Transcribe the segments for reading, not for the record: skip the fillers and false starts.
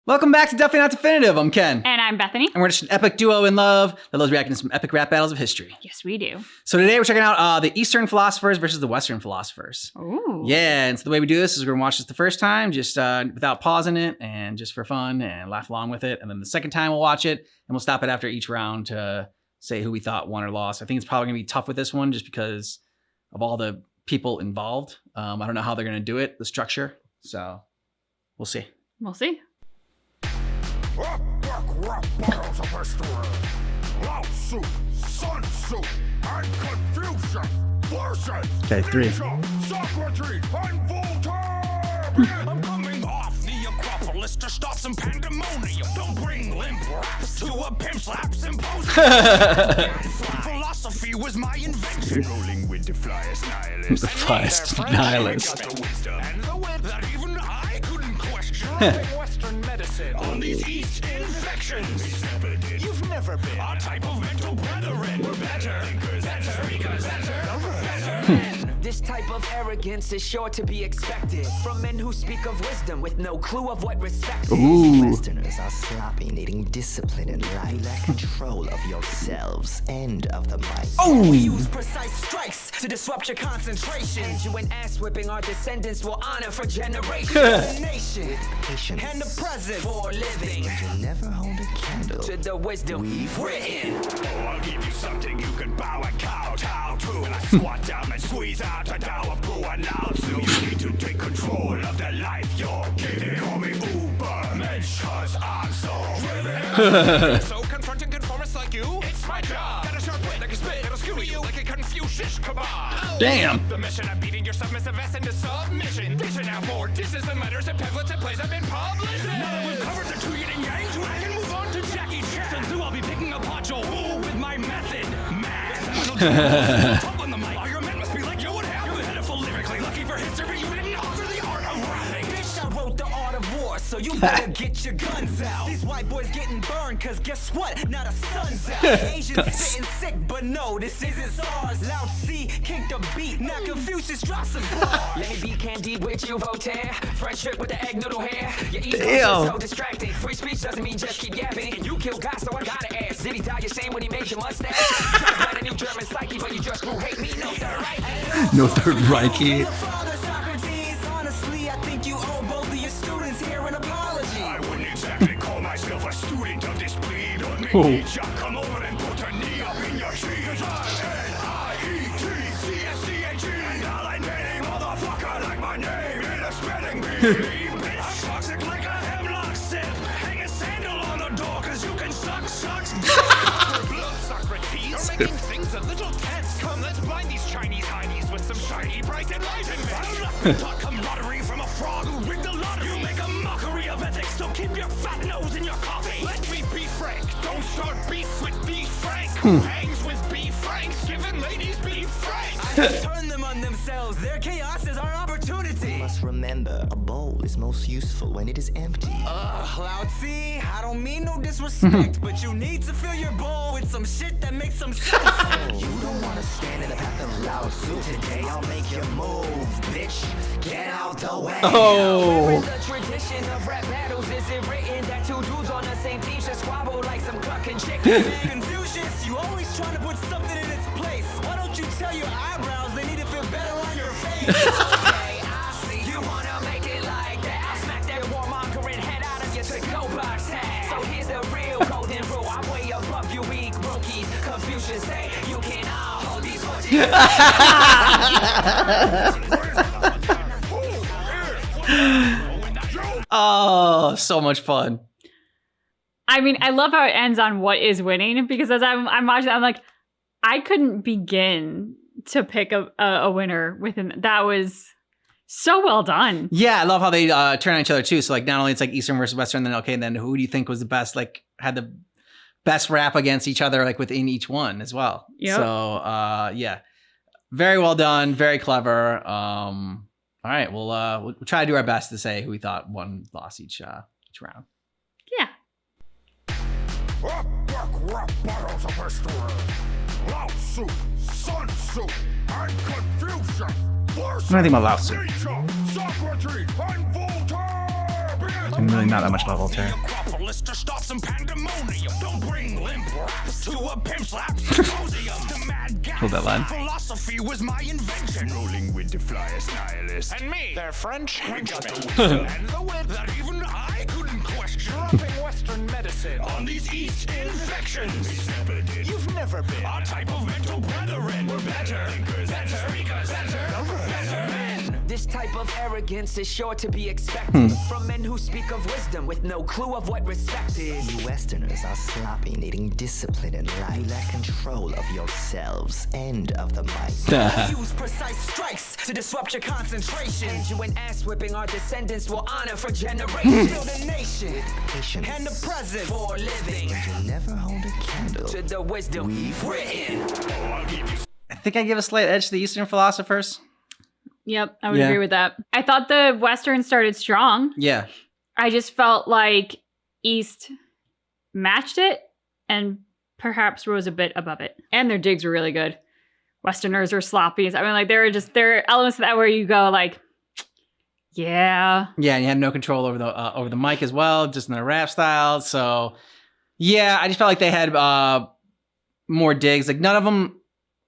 Welcome back to Definitely Not Definitive. I'm Ken. And I'm Bethany. And we're just an epic duo in love that loves reacting to some epic rap battles of history. Yes, we do. So today we're checking out the Eastern philosophers versus the Western philosophers. Ooh. Yeah, and so the way we do this is we're going to watch this the first time, just without pausing it, and just for fun, and laugh along with it. And then the second time we'll watch it, and we'll stop it after each round to say who we thought won or lost. I think it's probably going to be tough with this one, just because of all the people involved. I don't know how they're going to do it, the structure. So we'll see. We'll see. Battles of history. Lao Tzu, Sun Tzu, and Confucius versus Okay, 3. Socrates and Voltaire. I'm coming off the Acropolis to start some pandemonium. Don't bring limp raps to a pimp slap symposium. Philosophy was my invention. Rolling with the flyest nihilist. The flyest nihilist. And the wit that even I couldn't question. Western medicine on these East infections. You've never been our type of mental brethren. We're better thinkers, better speakers, better. This type of arrogance is sure to be expected from men who speak of wisdom with no clue of what respect is. Ooh. Westerners are sloppy, needing discipline in life. You lack control of yourselves and of the mic. Oh! Use precise strikes to disrupt your concentration. And you and ass whipping our descendants will honor for generations. The nation Patience. and the present for living You never hold a candle. to the wisdom we've written. Oh, I'll give you something you can bow and kowtow to. And I squat down and squeeze out a dow of poo and Lao Tzu. You need to take control of the life you're giving. Call me Uber Mensch, cause I'm so driven. So confronting conformists like you, it's my job. Got a sharp wit, I can spit, it'll skew you like a Confucius kebab. Damn. The mission of beating your submissive ass into submission. Dishing out more disses and letters and pamphlets and plays I've been published. Now that we've covered the two yin and yang, I can move on to Jackie Chan. Sun Tzu, I'll be picking apart your wool with my method. Man, top on the mic. All your men must be like you would have. You're pitiful lyrically, lucky for history. You didn't offer the art of rapping. Bitch, I wrote the art of war, so you better get your guns out. These white boys getting burned, cause guess what? Not a sun's out. Asians spitting sick, but no, this isn't SARS. Lao Tzu kicked the beat, now Confucius drops some bars. Let me be candid with you, Voltaire. Friendship with the egg noodle hair. Your ego is so distracting. Free speech doesn't mean just keep yapping. And you killed God, so I gotta ask. Did he die ashamed when he made your mustache? Tried a new German psyche, but you just grew hate me. No third right. No Third Reich. Father Socrates, honestly, I think you owe both of your students here an apology. I wouldn't exactly call myself a student of this breed. Or Oh. maybe just come over and put a knee up in your cheek. 'Cause I'm N-I-E-T-C-H-E. And I'll ain't any motherfucker like my name in a spelling bee. Bitch, toxic like a hemlock sip. Hang a sandal on the door 'cause you can suck. Blood, Socrates. You're making things a little tense. Come, let's blind these Chinese heinies with some shiny, bright enlightenment. I'm not talk camaraderie from a frog who rigged the lottery. You make a mockery of ethics, so keep your fat nose in your coffee. Let me be frank. Don't start beef with B. Frank. Who hangs with B. Franks? Giving ladies B. Franks. Turn them on themselves. Their chaos is our opportunity. Must remember, a bowl is most useful when it is empty. Lao Tzu, I don't mean no disrespect, but you need to fill your bowl with some shit that makes some sense. You don't wanna stand in the path of Lao Tzu. Today I'll make you move, bitch. Get out the way. Oh. The tradition of rap battles, is it written that two dudes on the same team should squabble like some clucking chickens? Confucius, you always trying to put something in its place. Why don't you tell your eyebrows they need to feel better on your face? Okay, I see you wanna make it like that. I'll smack that warmongering head out of your to-go box hat. So here's the real golden rule. I'm way above you weak rookies. Confucius say you can all hold these horses. Oh, so much fun. I mean, I love how it ends on what is winning, because as I'm watching, I'm like, I couldn't begin to pick a winner within. That was so well done. Yeah, I love how they turn on each other too. So like, not only it's like Eastern versus Western, then okay, and then who do you think was the best? Like, had the best rap against each other, like within each one as well. Yep. So yeah, very well done, very clever. All right, we'll try to do our best to say who we thought won, lost each round. Yeah. Battles of history. Lao Tzu, Sun Tzu, and Confucius. What do you think about Lao Tzu? Socrates and Voltaire. I'm really not that much about Voltaire. Acropolis to start some pandemonium. Don't bring limp raps to a pimp slap symposium. The mad guy. Hold that line. Philosophy was my invention. Rolling with the flyest nihilists. And me, their French henchmen. And the wit that even I couldn't question. Dropping Western medicine on these East infections. You've never been our type of mental brethren. We're better thinkers, better speakers, better men. This type of arrogance is sure to be expected from men who speak of wisdom with no clue of what respect is. You Westerners are sloppy, needing discipline in life. You lack control of yourselves and of the mic. Use precise strikes to disrupt your concentration. And you an ass whipping our descendants will honor for generations. Build a nation Patience. and the present for living You never hold a candle. to the wisdom we've written. I think I give a slight edge to the Eastern Philosophers. Yep, I would Yeah. agree with that. I thought the Western started strong. Yeah. I just felt like East matched it and perhaps rose a bit above it. And their digs were really good. Westerners are sloppy. I mean, like, there are elements of that where you go like, yeah. Yeah, and you had no control over the mic as well, just in their rap style. So, yeah, I just felt like they had more digs. Like, none of them,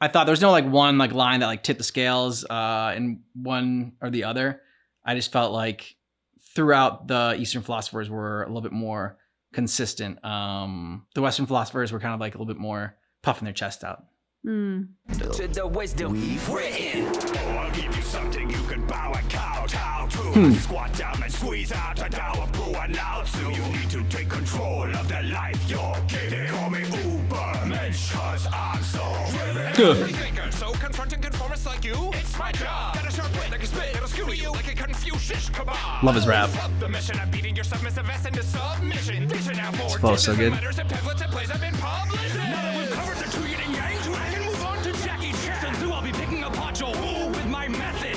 I thought there was no like one like line that like tipped the scales in one or the other. I just felt like throughout the Eastern Philosophers were a little bit more consistent. The Western Philosophers were kind of like a little bit more puffing their chest out. Mm. To the wisdom we've written. I'll give you something you can bow and kowtow to. Squat down and squeeze out a dow of poo and out. So you need to take control of the life you're giving. Call me Uber Mensch, cause I'm so driven. Free thinker, so confronting conformists like you, it's my job. Got a sharp wit, I can spit, it'll skew you like a Confucius kebab. Love his rap. Fuck the mission of beating your submissive ass into submission. Dishing out more flow's so dishes good. and letters and pamphlets and plays I've been published. Now that we've covered the two yin and yang, I can move on to Jackie Chan. So I'll be picking apart your woo with my method.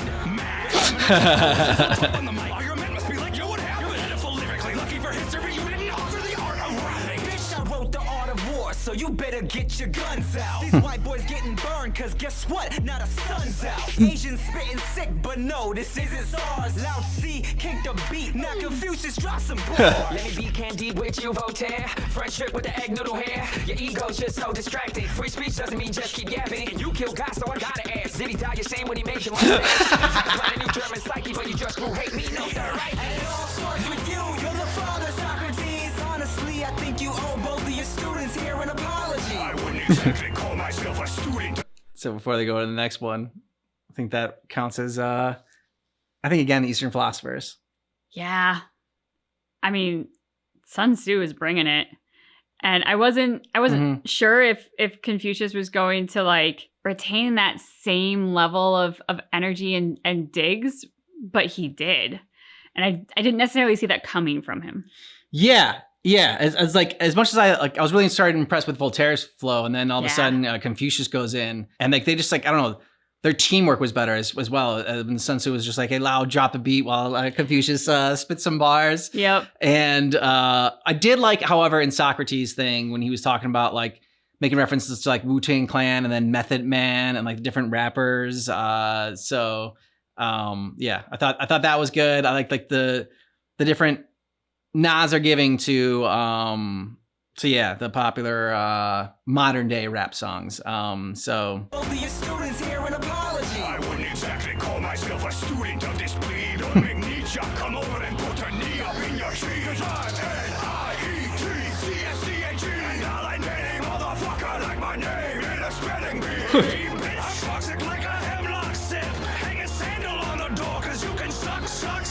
On the mic. All your men must be like, yo, what happened? You're pitiful lyrically, lucky for history, you didn't offer the art of rapping. Bitch, I wrote the art of war, so you better get your guns out. These white boys getting burned, cause guess what? Now the sun's out. Asians spitting sick, but no, this isn't SARS. Loud C, kick the beat, now Confucius drop some bars. Let me be candid with you, Voltaire. Friendship with the egg noodle hair. Your ego's just so distracting. Free speech doesn't mean just keep yapping. And you killed God, so I gotta ask. Did he die ashamed when he made you like a new German psyche, but you just grew hate me, no, they're right. And it all starts with you, you're the father, Socrates. Honestly, I think you owe both of your students here an apology. I wouldn't exactly call myself a student. So before they go to the next one, I think that counts as I think again the Eastern Philosophers. Yeah. I mean, Sun Tzu is bringing it. And I wasn't sure if Confucius was going to like retain that same level of energy and digs, but he did. And I didn't necessarily see that coming from him. Yeah. As like as much as I was really started impressed with Voltaire's flow, and then all of a Yeah. sudden Confucius goes in, and like they just like I don't know, their teamwork was better as well. When Sun Tzu was just like, "Hey, loud, drop the beat," while Confucius spit some bars. Yep. And I did like, however, in Socrates' thing when he was talking about like making references to like Wu-Tang Clan and then Method Man and like different rappers. Yeah, I thought that was good. I like the different nods are giving to the popular modern day rap songs. So Both of your students here an apology. I wouldn't exactly call myself a student of this breed. Don't make Nietzsche come over and put a knee up in your tree. Cause I'm N-I-E-T-C-S-C-H-E. And I'll ain't any motherfucker like my name in a spelling bee. Bitch, toxic like a hemlock sip. Hang a sandal on the door cause you can suck. Suck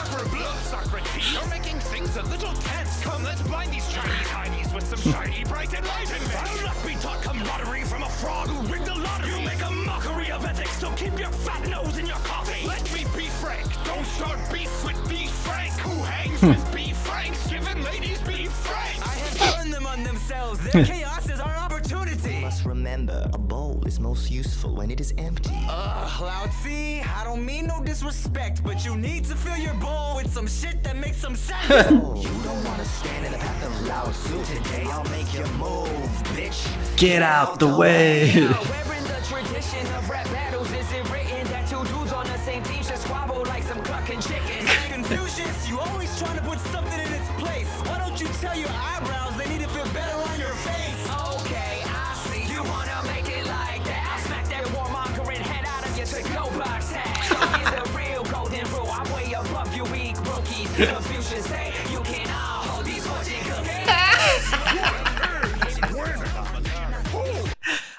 for blood, Socrates. You're making things a little tense. Come, let's blind these Chinese heinies with some shiny, bright enlightenment. I'll not be taught camaraderie from a fraud who rigged the lottery. You make a mockery of ethics, so keep your fat nose in your coffee. Let me be frank. Don't start beef with B. Frank. Who hangs with B. Franks? Giving ladies B. Franks. I have turned them on themselves. Their chaos is our opportunity. Must remember, a bowl is most useful when it is empty. Loud C, I don't mean no disrespect, but you need to fill your bowl with some shit that makes some sense. Oh, you don't wanna stand in the path of Lao Tzu. Today I'll make you move, bitch. get out the way. Where in the tradition of rap battles is it written that two dudes on the same team should squabble like some clucking chickens? Confucius, you always trying to put something in its place. Why don't you tell your eyebrows they need to feel better on your face? Okay, I see you wanna make it like that. I'll smack that warmongering head out of your to-go box hat. It's a real golden rule. I'm way above you weak rookies. Confucius say you can all hold these fortune cookies.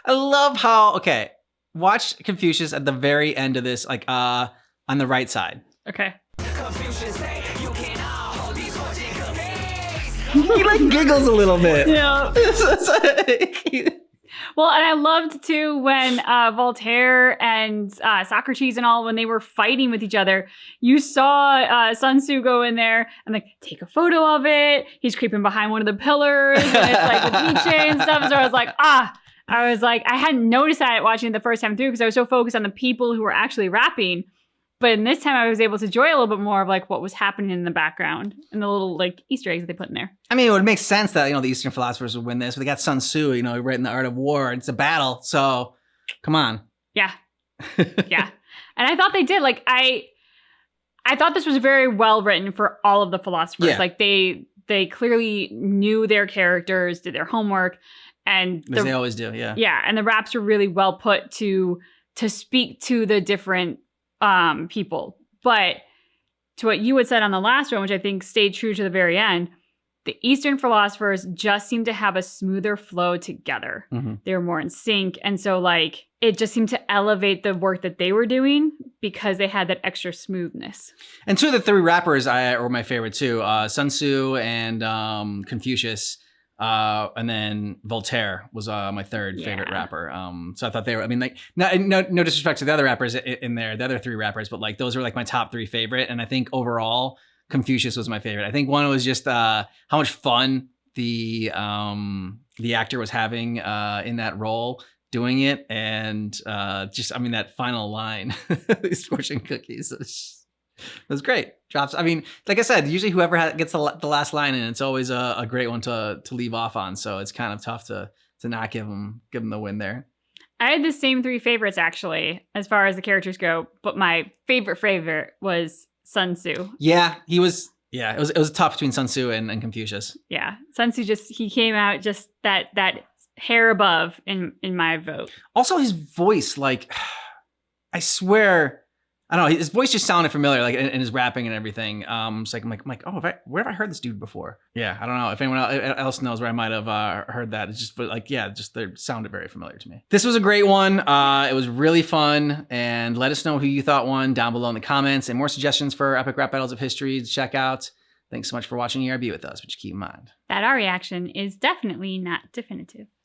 I love how, okay, watch Confucius at the very end of this, like on the right side. Okay. Confucius say you can all hold these fortune cookies. He like giggles a little bit. Yeah. Yeah. Well, and I loved too when Voltaire and Socrates and all, when they were fighting with each other, you saw Sun Tzu go in there and like take a photo of it. He's creeping behind one of the pillars and it's like with Nietzsche and stuff. So I was like, I hadn't noticed that watching it the first time through because I was so focused on the people who were actually rapping. But in this time, I was able to enjoy a little bit more of like what was happening in the background and the little like Easter eggs that they put in there. I mean, it would make sense that, the Eastern philosophers would win this. But they got Sun Tzu, written The Art of War. It's a battle. So come on. Yeah. Yeah. And I thought they did. Like, I thought this was very well written for all of the philosophers. Yeah. Like they clearly knew their characters, did their homework. And As they always do, yeah. Yeah. And the raps were really well put to speak to the different people. But to what you had said on the last one, which I think stayed true to the very end, the Eastern philosophers just seemed to have a smoother flow together. Mm-hmm. They were more in sync. And so like it just seemed to elevate the work that they were doing because they had that extra smoothness. And two of the three rappers were my favorite too. Sun Tzu and Confucius. And then Voltaire was my third favorite rapper. So I thought they were, no disrespect to the other rappers in there, the other three rappers, but like those were like my top three favorite. And I think overall, Confucius was my favorite. I think one was just how much fun the actor was having in that role doing it. And that final line, these fortune cookies. It was great. Drops. Like I said, usually whoever gets the last line in, it's always a great one to leave off on. So it's kind of tough to not give them the win there. I had the same three favorites actually, as far as the characters go. But my favorite was Sun Tzu. Yeah, he was. Yeah, it was tough between Sun Tzu and Confucius. Yeah, Sun Tzu he came out just that hair above in my vote. Also, his voice, like, I swear. I don't know. His voice just sounded familiar, like in his rapping and everything. It's like I'm like, oh, where have I heard this dude before? Yeah, I don't know if anyone else knows where I might have heard that. It's just, but like, yeah, just they sounded very familiar to me. This was a great one. It was really fun, and let us know who you thought won down below in the comments, and more suggestions for epic rap battles of history to check out. Thanks so much for watching ERB with us, but just keep in mind that our reaction is definitely not definitive.